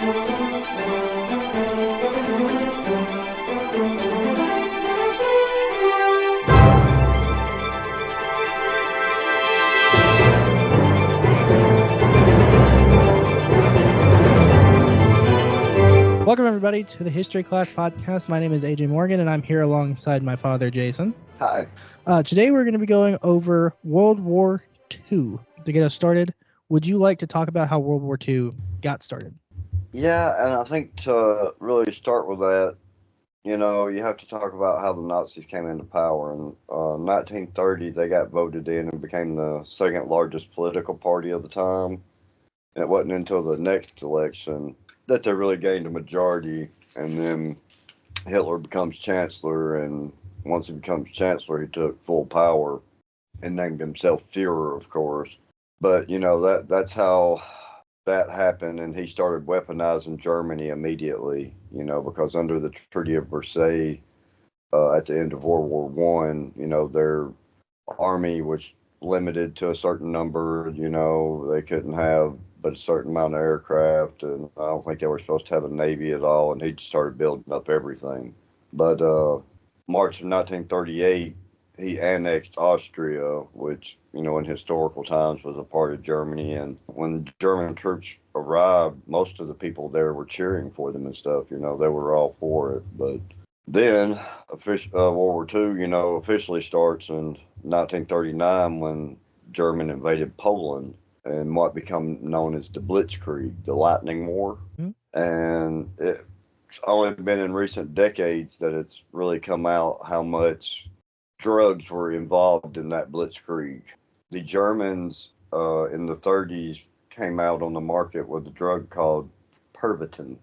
Welcome, everybody, to the History Class Podcast. My name is AJ Morgan, and I'm here alongside my father, Jason. Hi. Today, we're going to be going over World War II. To get us started, would you like to talk about how World War II got started? Yeah, and I think to really start with that, you have to talk about how the Nazis came into power. In 1930, they got voted in and became the second largest political party of the time. And it wasn't until the next election that they really gained a majority, and then Hitler becomes chancellor, and once he becomes chancellor, he took full power and named himself Führer, of course. But, that's how that happened, and he started weaponizing Germany immediately, because under the Treaty of Versailles at the end of World War One, their army was limited to a certain number, they couldn't have but a certain amount of aircraft, and I don't think they were supposed to have a navy at all, and he just started building up everything. But March of 1938, he annexed Austria, which, in historical times was a part of Germany. And when German troops arrived, most of the people there were cheering for them and stuff. They were all for it. But then World War II, officially starts in 1939 when Germany invaded Poland and what became known as the Blitzkrieg, the Lightning War. Mm-hmm. And it's only been in recent decades that it's really come out how much drugs were involved in that Blitzkrieg. The Germans in the 30s came out on the market with a drug called Pervitin.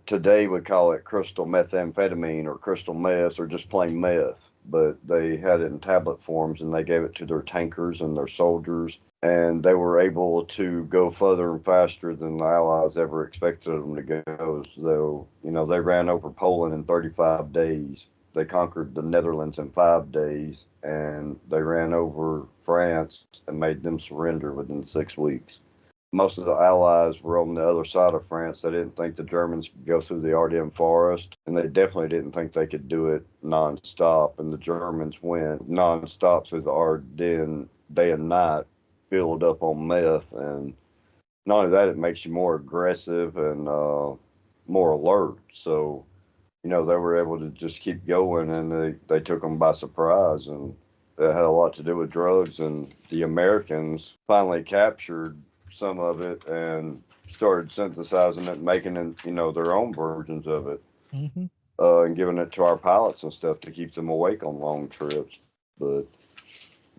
Today we call it crystal methamphetamine or crystal meth or just plain meth, but they had it in tablet forms and they gave it to their tankers and their soldiers, and they were able to go further and faster than the Allies ever expected them to go. So, they ran over Poland in 35 days. They conquered the Netherlands in 5 days, and they ran over France and made them surrender within 6 weeks. Most of the Allies were on the other side of France. They didn't think the Germans could go through the Ardennes forest, and they definitely didn't think they could do it nonstop. And the Germans went nonstop through the Ardennes day and night, filled up on meth. And not only that, it makes you more aggressive and more alert. So, they were able to just keep going, and they took them by surprise. And it had a lot to do with drugs. And the Americans finally captured some of it and started synthesizing it, making it, their own versions of it, mm-hmm. And giving it to our pilots and stuff to keep them awake on long trips. But,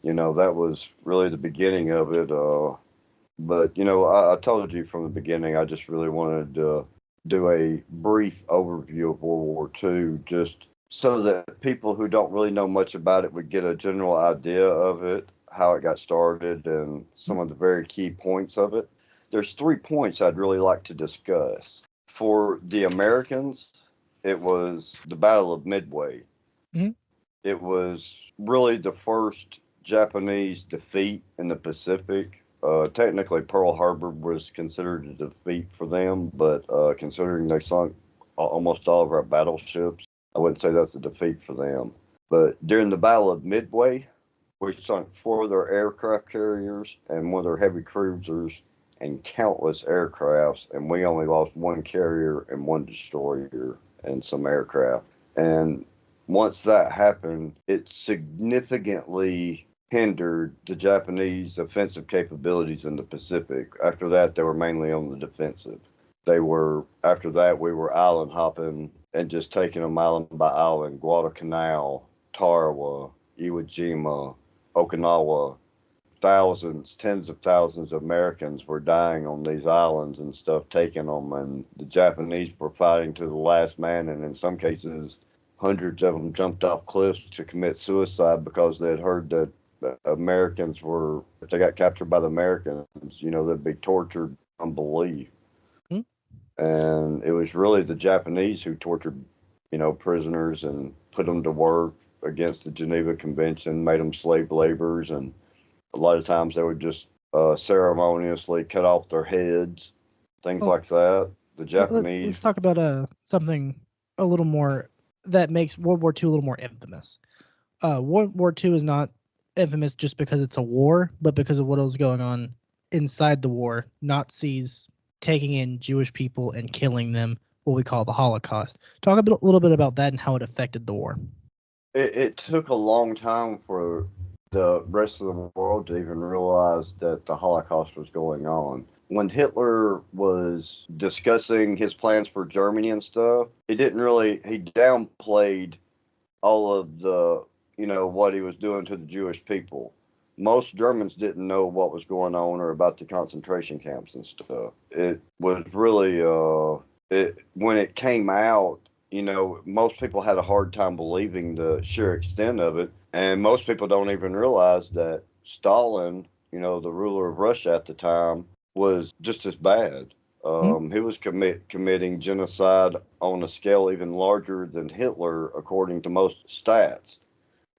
that was really the beginning of it. But, I told you from the beginning, I just really wanted to do a brief overview of World War II, just so that people who don't really know much about it would get a general idea of it, how it got started, and some of the very key points of it. There's 3 points I'd really like to discuss. For the Americans, it was the Battle of Midway. Mm-hmm. It was really the first Japanese defeat in the Pacific. Technically, Pearl Harbor was considered a defeat for them, but considering they sunk almost all of our battleships, I wouldn't say that's a defeat for them. But during the Battle of Midway, we sunk 4 of their aircraft carriers and 1 of their heavy cruisers and countless aircrafts, and we only lost 1 carrier and 1 destroyer and some aircraft. And once that happened, it significantly hindered the Japanese offensive capabilities in the Pacific. After that, they were mainly on the defensive. After that, we were island hopping and just taking them island by island: Guadalcanal, Tarawa, Iwo Jima, Okinawa. Thousands, tens of thousands of Americans were dying on these islands and stuff, taking them, and the Japanese were fighting to the last man, and in some cases, hundreds of them jumped off cliffs to commit suicide because they had heard that Americans were, if they got captured by the Americans, they'd be tortured beyond belief. Mm-hmm. And it was really the Japanese who tortured, prisoners and put them to work against the Geneva Convention, made them slave laborers, and a lot of times they would just ceremoniously cut off their heads things Well, like that. The let's Japanese. talk about something a little more that makes World War II a little more infamous. World War II is not infamous just because it's a war, but because of what was going on inside the war. Nazis taking in Jewish people and killing them, what we call the Holocaust. Talk a little bit about that and how it affected the war. It took a long time for the rest of the world to even realize that the Holocaust was going on. When Hitler was discussing his plans for Germany and stuff, he downplayed all of the, what he was doing to the Jewish people. Most Germans didn't know what was going on or about the concentration camps and stuff. It was really, when it came out, most people had a hard time believing the sheer extent of it. And most people don't even realize that Stalin, the ruler of Russia at the time, was just as bad. He was committing genocide on a scale even larger than Hitler, according to most stats.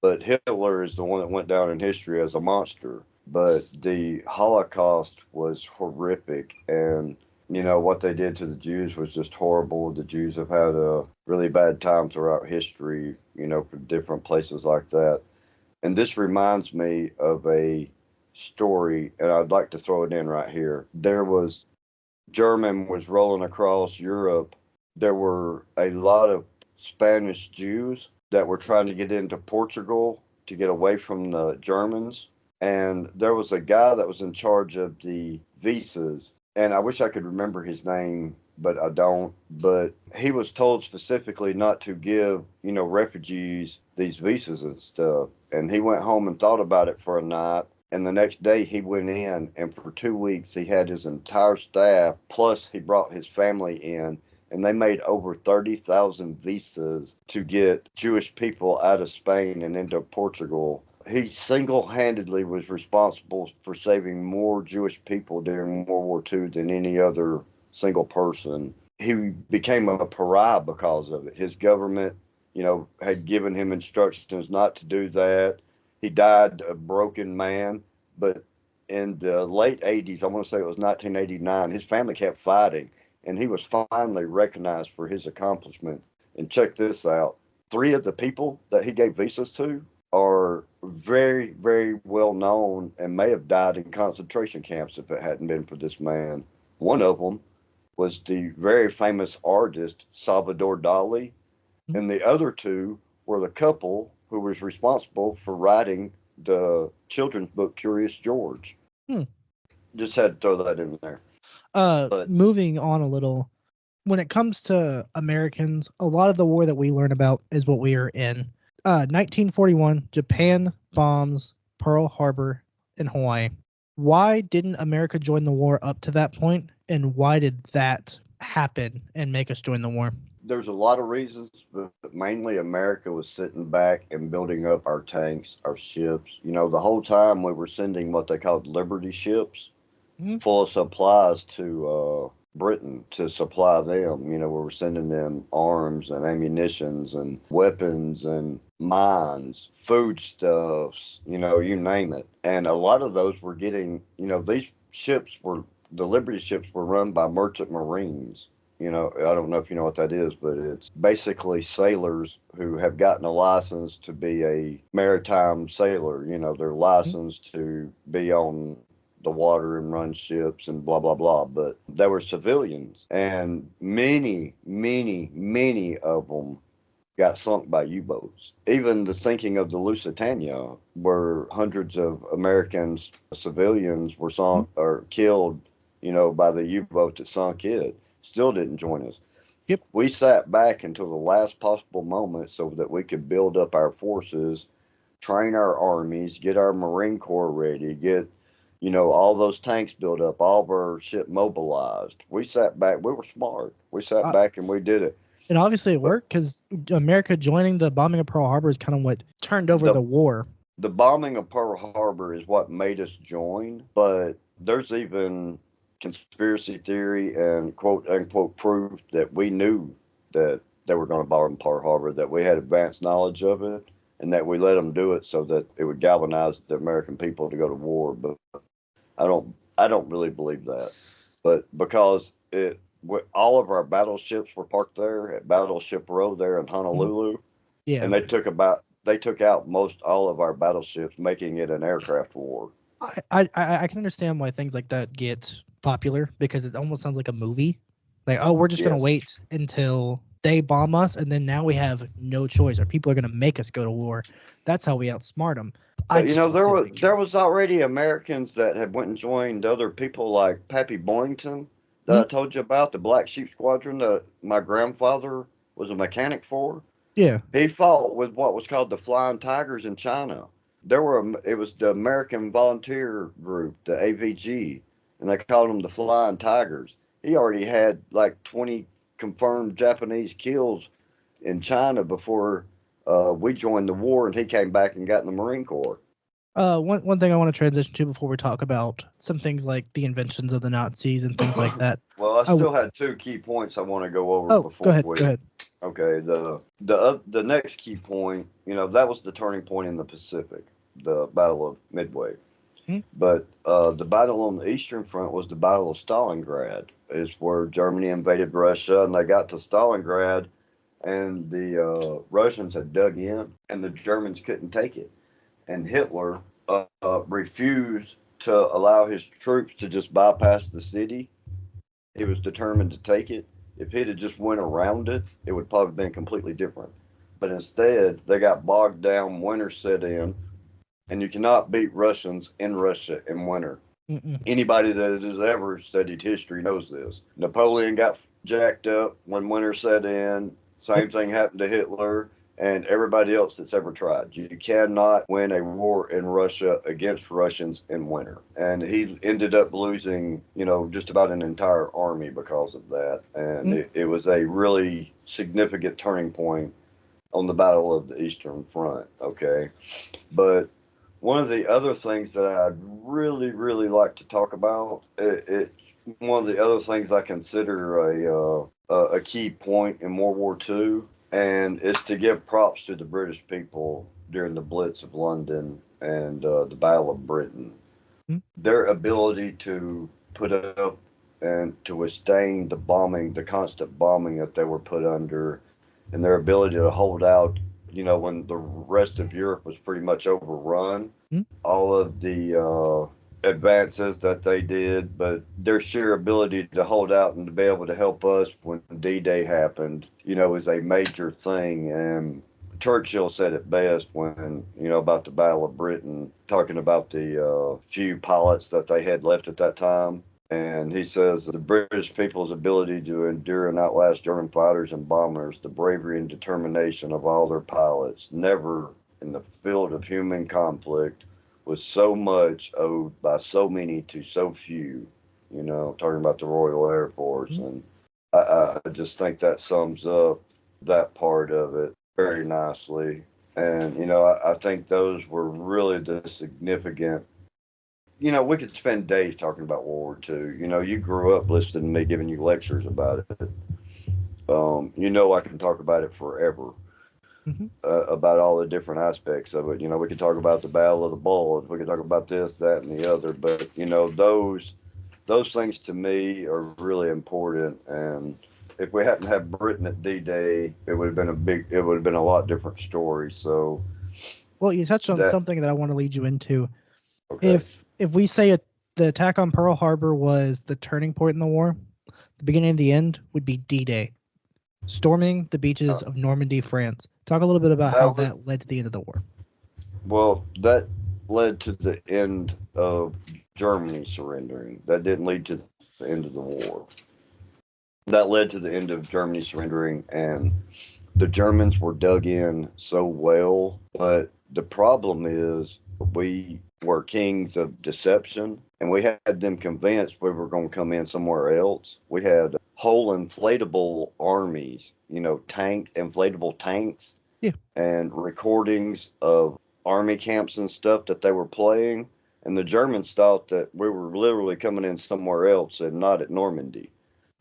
But Hitler is the one that went down in history as a monster. But the Holocaust was horrific, and what they did to the Jews was just horrible. The Jews have had a really bad time throughout history, for different places like that. And this reminds me of a story, and I'd like to throw it in right here. German was rolling across Europe. There were a lot of Spanish Jews that were trying to get into Portugal to get away from the Germans. And there was a guy that was in charge of the visas. And I wish I could remember his name, but I don't. But he was told specifically not to give, refugees these visas and stuff. And he went home and thought about it for a night. And the next day he went in, and for 2 weeks he had his entire staff, plus he brought his family in, and they made over 30,000 visas to get Jewish people out of Spain and into Portugal. He single-handedly was responsible for saving more Jewish people during World War II than any other single person. He became a pariah because of it. His government, had given him instructions not to do that. He died a broken man, but in the late 80s, I want to say it was 1989, his family kept fighting, and he was finally recognized for his accomplishment. And check this out. 3 of the people that he gave visas to are very, very well known and may have died in concentration camps if it hadn't been for this man. One of them was the very famous artist Salvador Dali, and the other 2 were the couple who was responsible for writing the children's book Curious George. Just had to throw that in there. Moving on a little, when it comes to Americans, a lot of the war that we learn about is what we are in. 1941, Japan bombs Pearl Harbor in Hawaii. Why didn't America join the war up to that point, and why did that happen and make us join the war? There's a lot of reasons, but mainly America was sitting back and building up our tanks, our ships. The whole time we were sending what they called Liberty ships full of supplies to Britain to supply them. We were sending them arms and ammunitions and weapons and mines, foodstuffs, you name it. And a lot of those were getting, the Liberty ships were run by merchant marines. I don't know if you know what that is, but it's basically sailors who have gotten a license to be a maritime sailor. They're licensed to be on the water and run ships and blah, blah, blah. But they were civilians, and many, many, many of them got sunk by U-boats. Even the sinking of the Lusitania, where hundreds of American civilians were sunk or killed, by the U-boat that sunk it, still didn't join us. Yep. We sat back until the last possible moment so that we could build up our forces, train our armies, get our Marine Corps ready, get, all those tanks built up, all of our ship mobilized. We sat back. We were smart. We sat back and we did it. And obviously it worked, because America joining the bombing of Pearl Harbor is kind of what turned over the war. The bombing of Pearl Harbor is what made us join, but there's even conspiracy theory and quote unquote proof that we knew that they were going to bomb Pearl Harbor, that we had advanced knowledge of it, and that we let them do it so that it would galvanize the American people to go to war. But I don't really believe that. But because all of our battleships were parked there at Battleship Row there in Honolulu, Yeah. and they took out most all of our battleships, making it an aircraft war. I can understand why things like that get popular because it almost sounds like a movie. Like, oh, we're just gonna Yes. wait until they bomb us, and then now we have no choice, or people are gonna make us go to war. That's how we outsmart them. I But just don't see it being there true. was already Americans that had went and joined other people like Pappy Boyington that Hmm? I told you about, the Black Sheep Squadron that my grandfather was a mechanic for. Yeah. He fought with what was called the Flying Tigers in China. It was the American Volunteer Group, the AVG, and they called them the Flying Tigers. He already had like 20 confirmed Japanese kills in China before we joined the war, and he came back and got in the Marine Corps. One thing I want to transition to before we talk about some things like the inventions of the Nazis and things like that. Well, I I w- still had two key points I want to go over oh, go before ahead. Go we. ahead. Okay, the next key point, that was the turning point in the Pacific, the Battle of Midway. Hmm? But the battle on the Eastern Front was the Battle of Stalingrad. Is where Germany invaded Russia, and they got to Stalingrad, and the Russians had dug in, and the Germans couldn't take it, and Hitler refused to allow his troops to just bypass the city. He was determined to take it. If he'd have just went around it, it would probably have been completely different. But instead, they got bogged down. Winter set in, and you cannot beat Russians in Russia in winter. Mm-mm. Anybody that has ever studied history knows this. Napoleon got jacked up when winter set in. Yep. Same thing happened to Hitler and everybody else that's ever tried. You cannot win a war in Russia against Russians in winter. And he ended up losing, just about an entire army because of that. And it was a really significant turning point on the Battle of the Eastern Front. Okay. But one of the other things that I'd really, really like to talk about, one of the other things I consider a key point in World War II, and it's to give props to the British people during the Blitz of London and the Battle of Britain. Mm. Their ability to put up and to withstand the constant bombing that they were put under, and their ability to hold out, when the rest of Europe was pretty much overrun. Mm. All of the advances that they did, but their sheer ability to hold out and to be able to help us when D-Day happened, is a major thing. And Churchill said it best when, about the Battle of Britain, talking about the few pilots that they had left at that time. And he says the British people's ability to endure and outlast German fighters and bombers, the bravery and determination of all their pilots, never in the field of human conflict was so much owed by so many to so few, talking about the Royal Air Force. Mm. And I just think that sums up that part of it very nicely. And, I think those were really the significant. We could spend days talking about World War II. You grew up listening to me giving you lectures about it. I can talk about it forever, Mm-hmm. about all the different aspects of it. We could talk about the Battle of the Bulge. We could talk about this, that, and the other. But, those things to me are really important. And if we hadn't had Britain at D-Day, it would have been a lot different story. So, Well, you touched on that, something that I want to lead you into. okay. If we say the attack on Pearl Harbor was the turning point in the war, the beginning and the end would be D-Day, storming the beaches of Normandy, France. Talk a little bit about how that led to the end of the war. Well, that led to the end of Germany surrendering. That didn't lead to the end of the war. That led to the end of Germany surrendering, and the Germans were dug in so well. But the problem is we were kings of deception, and we had them convinced we were going to come in somewhere else. We had whole inflatable armies, inflatable tanks, yeah, and recordings of army camps and stuff that they were playing. And the Germans thought that we were literally coming in somewhere else and not at Normandy.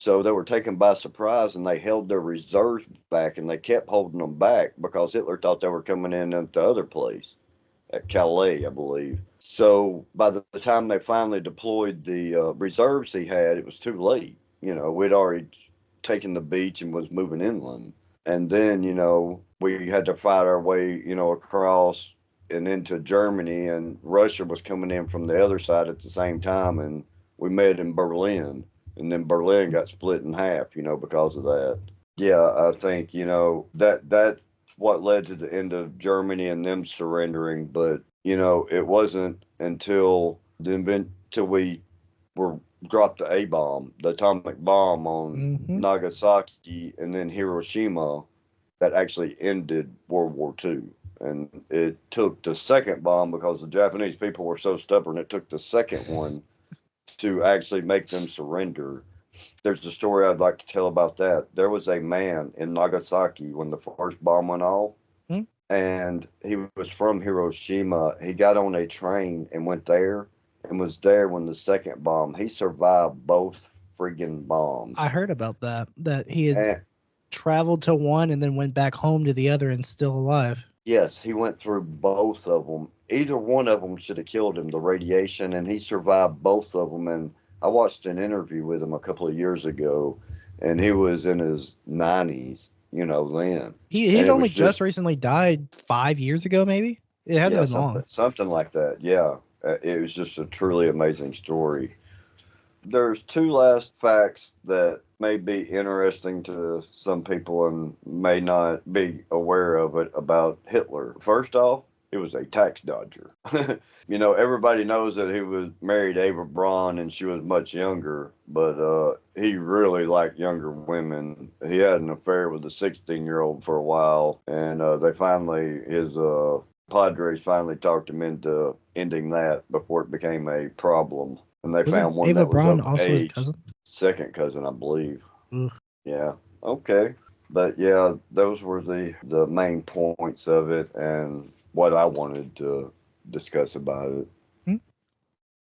So they were taken by surprise, and they held their reserves back, and they kept holding them back because Hitler thought they were coming in at the other place, at Calais, I believe. So by the time they finally deployed the reserves he had, it was too late. we'd already taken the beach and was moving inland. And then, we had to fight our way, across and into Germany, and Russia was coming in from the other side at the same time, and we met in Berlin, and then Berlin got split in half, because of that. Yeah, I think, that's what led to the end of Germany and them surrendering, but, it wasn't until we were dropped the A-bomb, the atomic bomb on Nagasaki and then Hiroshima, that actually ended World War II. And it took the second bomb, because the Japanese people were so stubborn, it took the second one to actually make them surrender. There's a story I'd like to tell about that. There was a man in Nagasaki when the first bomb went off, and he was from Hiroshima. He got on a train and went there and was there when the second bomb. He survived both friggin' bombs. I heard about that he had traveled to one and then went back home to the other and still alive. Yes, he went through both of them. Either one of them should have killed him, the radiation, and he survived both of them. And I watched an interview with him a couple of years ago, and he was in his 90s, then. He'd only just recently died 5 years ago, maybe? It hasn't been long. Something like that, yeah. It was just a truly amazing story. There's two last facts that may be interesting to some people and may not be aware of it about Hitler. First off, he was a tax dodger. Everybody knows that he was married to Eva Braun and she was much younger, but he really liked younger women. He had an affair with a 16-year-old for a while, and his Padres finally talked him into ending that before it became a problem. And they found one Eva that was Braun of also age. his cousin? Second cousin, I believe. Ugh. Yeah. Okay. But yeah, those were the main points of it and what I wanted to discuss about it.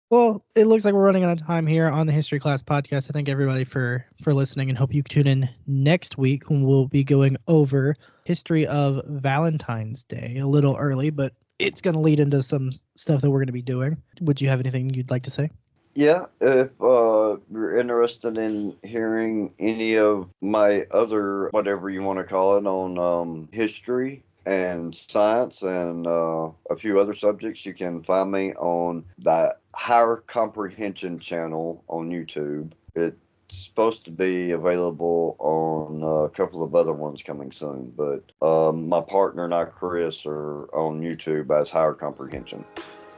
Well, it looks like we're running out of time here on the History Class Podcast. I thank everybody for listening, and hope you tune in next week when we'll be going over history of Valentine's Day. A little early, but it's going to lead into some stuff that we're going to be doing. Would you have anything you'd like to say? Yeah, if you're interested in hearing any of my other, whatever you want to call it, on history and science and a few other subjects, you can find me on the Higher Comprehension channel on YouTube. It's supposed to be available on a couple of other ones coming soon, but my partner and I, Chris, are on YouTube as Higher Comprehension.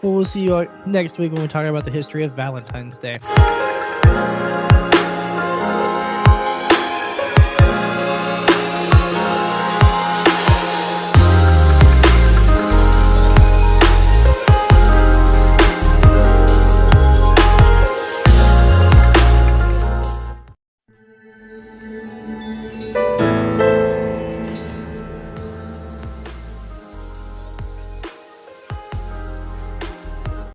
Well, we'll see you next week when we talk about the history of Valentine's Day.